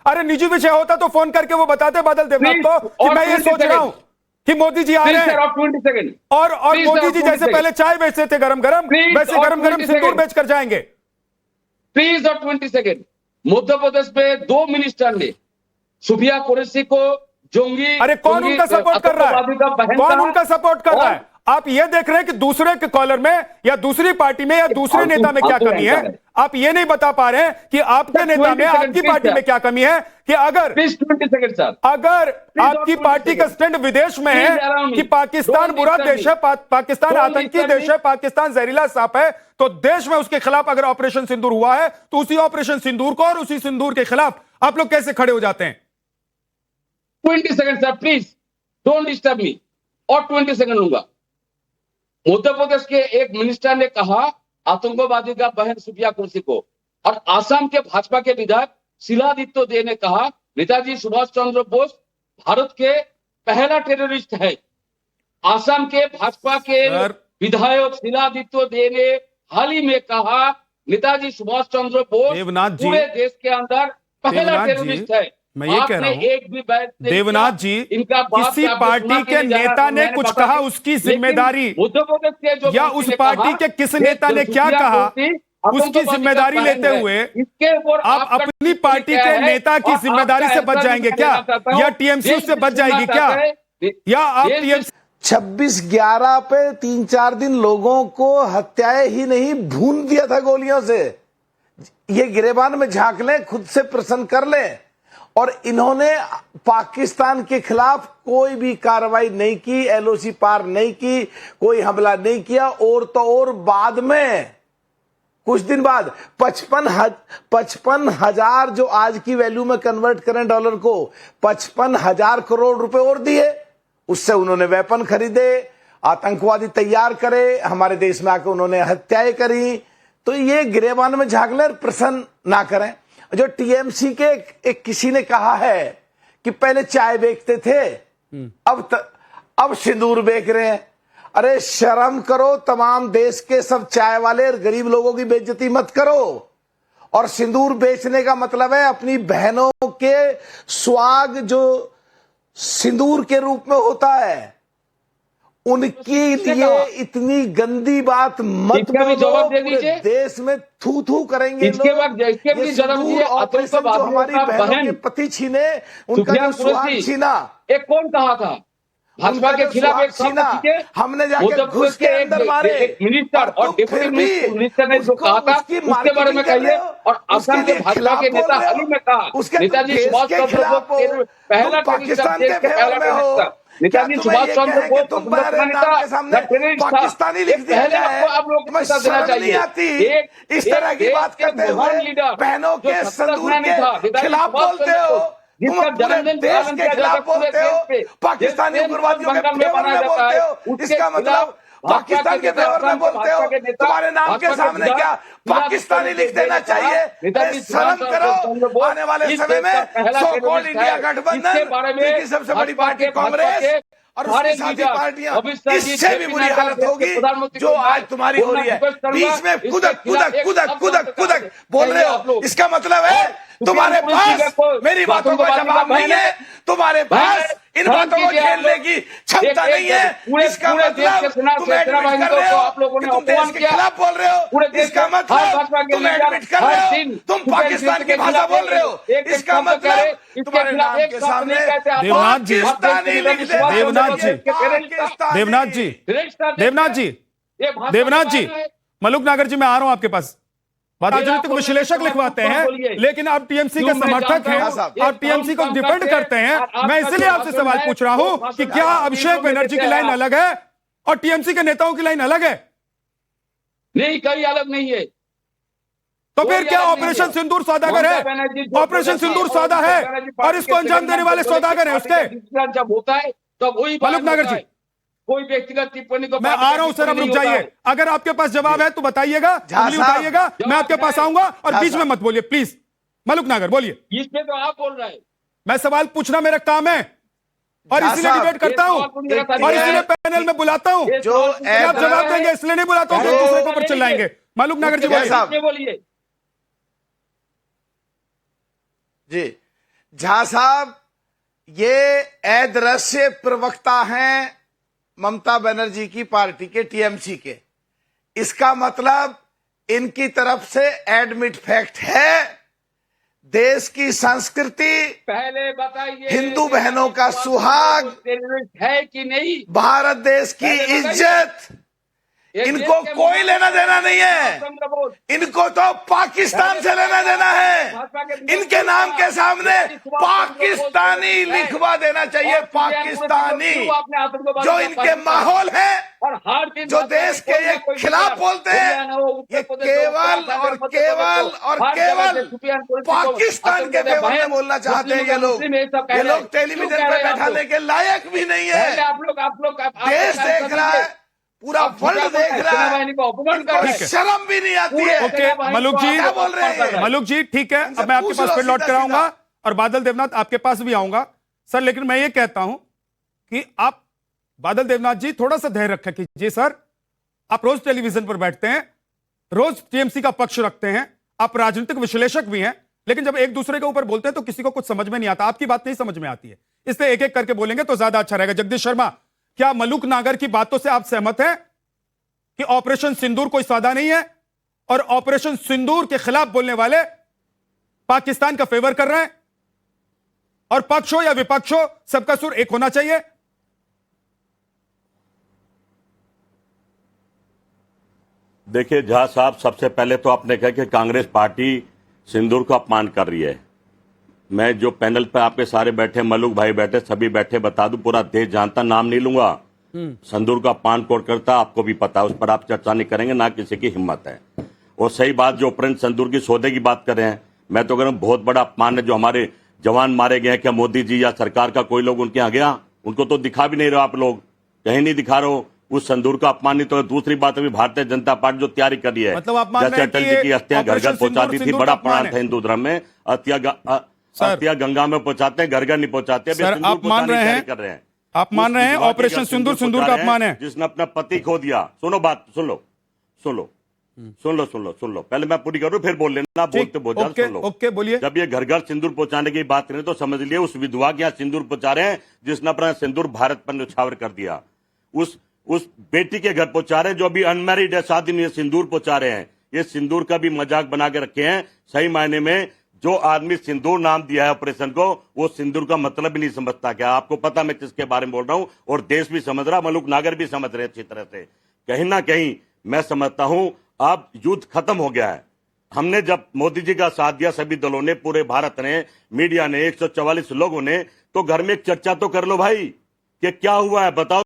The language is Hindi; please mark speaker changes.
Speaker 1: अरे निजी विषय होता तो फोन करके वो बताते बादल देवनाथ को कि मैं ये सोच रहा हूं कि मोदी जी आ रहे हैं, और मोदी जी जैसे पहले चाय बेचते थे गरम गरम, वैसे गरम गरम सिंदूर बेचकर जाएंगे।
Speaker 2: प्लीज और 20 सेकेंड। मध्य प्रदेश में 2 मिनिस्टर ने सुफिया कुरैशी को जोंगी,
Speaker 1: अरे कौन उनका सपोर्ट कर रहा है? कौन उनका सपोर्ट कर रहा है? आप ये देख रहे हैं कि दूसरे के कॉलर में या दूसरी पार्टी में या दूसरे नेता में क्या कमी है? आप ये नहीं बता पा रहे हैं कि आपके नेता में, आपकी पार्टी में क्या कमी है? कि अगर
Speaker 2: 20 सेकेंड सर,
Speaker 1: अगर आपकी पार्टी का स्टैंड विदेश में है कि पाकिस्तान बुरा देश है, पाकिस्तान आतंकी देश है, पाकिस्तान जहरीला सांप है, तो देश में उसके खिलाफ अगर ऑपरेशन सिंदूर हुआ है तो उसी ऑपरेशन सिंदूर को और उसी सिंदूर के खिलाफ आप लोग कैसे खड़े हो जाते हैं?
Speaker 2: 20 second sir, please don't disturb me. और 20 सेकेंड लूंगा। मध्य प्रदेश के एक मिनिस्टर ने कहा आतंकवादी का बहन सुफिया कुरैशी को, और आसाम के भाजपा के विधायक शिलादित्य दे ने कहा नेताजी सुभाष चंद्र बोस भारत के पहला टेररिस्ट है। आसाम के भाजपा के विधायक शिलादित्य दे ने हाल ही में कहा नेताजी सुभाष चंद्र बोस पूरे देश के अंदर पहला टेररिस्ट है।
Speaker 1: मैं ये कह रहा हूं,
Speaker 2: एक भी
Speaker 1: देवनाथ जी, किसी पार्टी के नेता ने कुछ कहा उसकी जिम्मेदारी, या उस पार्टी के किस नेता ने क्या कहा उसकी जिम्मेदारी लेते हुए आप अपनी पार्टी के नेता की जिम्मेदारी से बच जाएंगे क्या? या टीएमसी उससे बच जाएगी क्या? या आप टीएमसी
Speaker 3: 26/11 पे 3-4 दिन लोगों को हत्याएं ही नहीं भून दिया था गोलियों से। ये गिरेबान में झांक लें, खुद से प्रश्न कर लें। और इन्होंने पाकिस्तान के खिलाफ कोई भी कार्रवाई नहीं की, एलओसी पार नहीं की, कोई हमला नहीं किया। और तो और बाद में कुछ दिन बाद 55,000 जो आज की वैल्यू में कन्वर्ट करें डॉलर को, 55,000 करोड़ रुपए और दिए। उससे उन्होंने वेपन खरीदे, आतंकवादी तैयार करे, हमारे देश में आकर उन्होंने हत्याएं करी। तो ये गिरेबान में झांक लें, प्रश्न ना करें। जो टीएमसी के एक किसी ने कहा है कि पहले चाय बेचते थे, अब सिंदूर बेच रहे हैं। अरे शर्म करो, तमाम देश के सब चाय वाले और गरीब लोगों की बेइज्जती मत करो। और सिंदूर बेचने का मतलब है अपनी बहनों के सुहाग जो सिंदूर के रूप में होता है, उनके लिए इतनी गंदी बात मत बोलो। पूरे देश में थू थू करेंगे
Speaker 2: इसके बाद
Speaker 3: ऑपरेशन जो हमारी बहनों के पति छीने, उनका जो सुहाग छीना,
Speaker 2: एक कौन कहा था भाजपा के खिलाफ? एक
Speaker 3: छीना हमने जाके घुस के अंदर मारे।
Speaker 2: एक मिनिस्टर और डिप्टी मिनिस्टर ने जो कहा था उसके बारे में कहिए। और असम के भाजपा के नेता हाल ही में कहा नेताजी सुभाष चंद्र बोस पहला
Speaker 3: पाकिस्तान के फेवर में हो।
Speaker 2: नेताजी सुभाष चंद्र बोस
Speaker 3: पाकिस्तानी लिख दिया जाए, तुम्हें शर्म नहीं आती? इस तरह की बात करते हुए बहनों के सिंदूर के खिलाफ बोलते हो, तुम पूरे देश के खिलाफ बोलते हो, पाकिस्तानी उग्रवादियों के फेवर में बोलते हो। इसका मतलब पाकिस्तान के फेवर में बोलते हो। तुम्हारे नाम के सामने क्या पाकिस्तानी लिख देना चाहिए? शर्म करो। आने वाले समय में सो कॉल्ड इंडिया गठबंधन की सबसे बड़ी पार्टी कांग्रेस और उसकी साथी पार्टियां, इससे भी बुरी हालत होगी जो आज तुम्हारी हो रही है। बीच में कुदक कुदक कुदक कुदक कुदक बोल रहे हो। इसका मतलब है तुम्हारे पास मेरी बातों का जवाब नहीं है, तुम्हारे पास इन बातों को झेलने की क्षमता नहीं है। इसका मतलब तुम एडमिट कर रहे हो कि तुम देश के खिलाफ बोल रहे हो। इसका मतलब तुम एडमिट कर रहे हो तुम पाकिस्तान की भाषा बोल रहे हो। इसका मतलब तुम्हारे नाम के सामने
Speaker 1: देवनाथ जी, देवनाथ जी, मलुक नागर जी, मैं आ रहा हूं आपके पास। राजनीतिक विश्लेषक लिखवाते हैं, लेकिन आप टीएमसी के समर्थक हैं, आप टीएमसी को डिफेंड करते हैं। मैं इसलिए आपसे सवाल पूछ रहा हूं कि क्या अभिषेक बनर्जी की लाइन अलग है और टीएमसी के नेताओं की लाइन अलग है?
Speaker 2: नहीं, कहीं अलग नहीं है।
Speaker 1: तो फिर क्या ऑपरेशन सिंदूर सौदागर है? ऑपरेशन सिंदूर सौदा है और इसको अंजाम देने वाले सौदागर हैं उसके।
Speaker 2: जब होता है तब वही
Speaker 1: मलुक नागर जी,
Speaker 2: कोई व्यक्तिगत टिप्पणी को
Speaker 1: मैं आ रहा हूं सर, अब रुक जाइए। अगर आपके पास जवाब है तो बताइएगा, उंगली उठाइएगा, मैं आपके पास आऊंगा। और बीच में मत बोलिए प्लीज। मलुक नागर बोलिए।
Speaker 2: इसमें तो आप बोल रहे हैं।
Speaker 1: मैं सवाल पूछना मेरा काम है और इसीलिए डिबेट करता हूं और इसीलिए पैनल में बुलाता हूं। आप जवाब देंगे इसलिए नहीं बुलाता हूं, दूसरे के ऊपर चिल्लाएंगे। मलुक नागर जी बोलिए।
Speaker 3: जी, झा साहब, ये अदृश्य प्रवक्ता हैं ममता बनर्जी की पार्टी के, टीएमसी के। इसका मतलब इनकी तरफ से एडमिट फैक्ट है, देश की संस्कृति,
Speaker 2: पहले बताइए
Speaker 3: हिंदू बहनों का सुहाग
Speaker 2: है कि नहीं,
Speaker 3: भारत देश की इज्जत, इनको कोई लेना देना नहीं है। इनको तो पाकिस्तान से लेना देना है। इनके नाम के सामने पाकिस्तानी लिखवा देना चाहिए, पाकिस्तानी। जो इनके माहौल है
Speaker 2: और
Speaker 3: जो देश के ये खिलाफ बोलते हैं, ये केवल और केवल और केवल पाकिस्तान के फेवर में बोलना चाहते हैं। ये लोग टेलीविजन पे बैठाने के लायक भी नहीं है।
Speaker 2: आप लोग
Speaker 3: देश देख रहा है, पूरा वर्ल्ड देख रहा है, इनको शर्म भी नहीं आती है।
Speaker 1: ओके मलुक जी,
Speaker 3: क्या बोल रहे हैं?
Speaker 1: मलुक जी ठीक है, अब मैं आपके पास फिर लौट कर आऊंगा और बादल देवनाथ आपके पास भी आऊंगा सर। लेकिन मैं ये कहता हूं कि आप बादल देवनाथ जी थोड़ा सा धैर्य रखा कीजिए सर। आप रोज टेलीविजन पर बैठते हैं, रोज टीएमसी का पक्ष रखते हैं, आप राजनीतिक विश्लेषक भी हैं, लेकिन जब एक दूसरे के ऊपर बोलते हैं तो किसी को कुछ समझ में नहीं आता, आपकी बात नहीं समझ में आती है। इसलिए एक एक करके बोलेंगे तो ज्यादा अच्छा रहेगा। जगदीश शर्मा, क्या मलुक नागर की बातों से आप सहमत हैं कि ऑपरेशन सिंदूर कोई सादा नहीं है और ऑपरेशन सिंदूर के खिलाफ बोलने वाले पाकिस्तान का फेवर कर रहे हैं, और पक्ष हो या विपक्ष हो सबका सुर एक होना चाहिए?
Speaker 4: देखिए झा साहब, सबसे पहले तो आपने कहा कि कांग्रेस पार्टी सिंदूर का अपमान कर रही है। मैं जो पैनल पे आपके सारे बैठे, मलुक भाई बैठे, सभी बैठे, बता दूं पूरा देश जानता, नाम नहीं लूंगा, सिंदूर का अपमान कौन करता आपको भी पता है, उस पर आप चर्चा नहीं करेंगे, ना किसी की हिम्मत है। और सही बात, जो ऑपरेशन सिंदूर की सौदे की बात कर रहे हैं, मैं तो कह रहा हूं बहुत बड़ा अपमान है। जो हमारे जवान मारे गए, क्या मोदी जी या सरकार का कोई लोग उनके यहाँ गया? उनको तो दिखा भी नहीं रहे, आप लोग कहीं नहीं दिखा रहे हो। उस सिंदूर का अपमान नहीं तो दूसरी बात, अभी भारतीय जनता पार्टी जो तैयारी कर रही है,
Speaker 1: मतलब आप मान
Speaker 4: जैसे
Speaker 1: रहे हैं
Speaker 4: अटल
Speaker 1: कि
Speaker 4: जी की अस्थियां घर घर पहुंचा दी थी, बड़ा
Speaker 1: अपमान
Speaker 4: प्राण था हिंदू धर्म में, अस्थियां गंगा में पहुंचाते हैं, घर घर नहीं पहुंचाते।
Speaker 1: सर, आप मान रहे हैं,
Speaker 4: कर रहे हैं,
Speaker 1: आप मान रहे हैं ऑपरेशन सिंदूर सिंदूर का अपमान है?
Speaker 4: जिसने अपना पति खो दिया। सुनो बात, सुन लो, पहले मैं पूरी करूं फिर बोल लेना, बोलते बहुत ज्यादा सुन लो।
Speaker 1: ओके बोलिए।
Speaker 4: जब ये घर घर सिंदूर पहुंचाने की बात करें तो समझ लिए उस विधवा के यहाँ सिंदूर पहुंचा रहे हैं जिसने अपना सिंदूर भारत पर न्यौछावर कर दिया। उस बेटी के घर पहुंचा रहे हैं जो अभी अनमैरिड है, शादी नहीं है, सिंदूर पहुंचा रहे हैं। ये सिंदूर का भी मजाक बना के रखे हैं। सही मायने में जो आदमी सिंदूर नाम दिया है ऑपरेशन को, वो सिंदूर का मतलब भी नहीं समझता। क्या आपको पता मैं किसके बारे में बोल रहा हूं? और देश भी समझ रहा, मलुक नागर भी समझ रहे अच्छी तरह से। कहीं ना कहीं मैं समझता हूं अब युद्ध खत्म हो गया है। हमने जब मोदी जी का साथ दिया, सभी दलों ने, पूरे भारत ने, मीडिया ने, 144 लोगों ने, तो घर में एक चर्चा तो कर लो भाई कि क्या हुआ है, बताओ।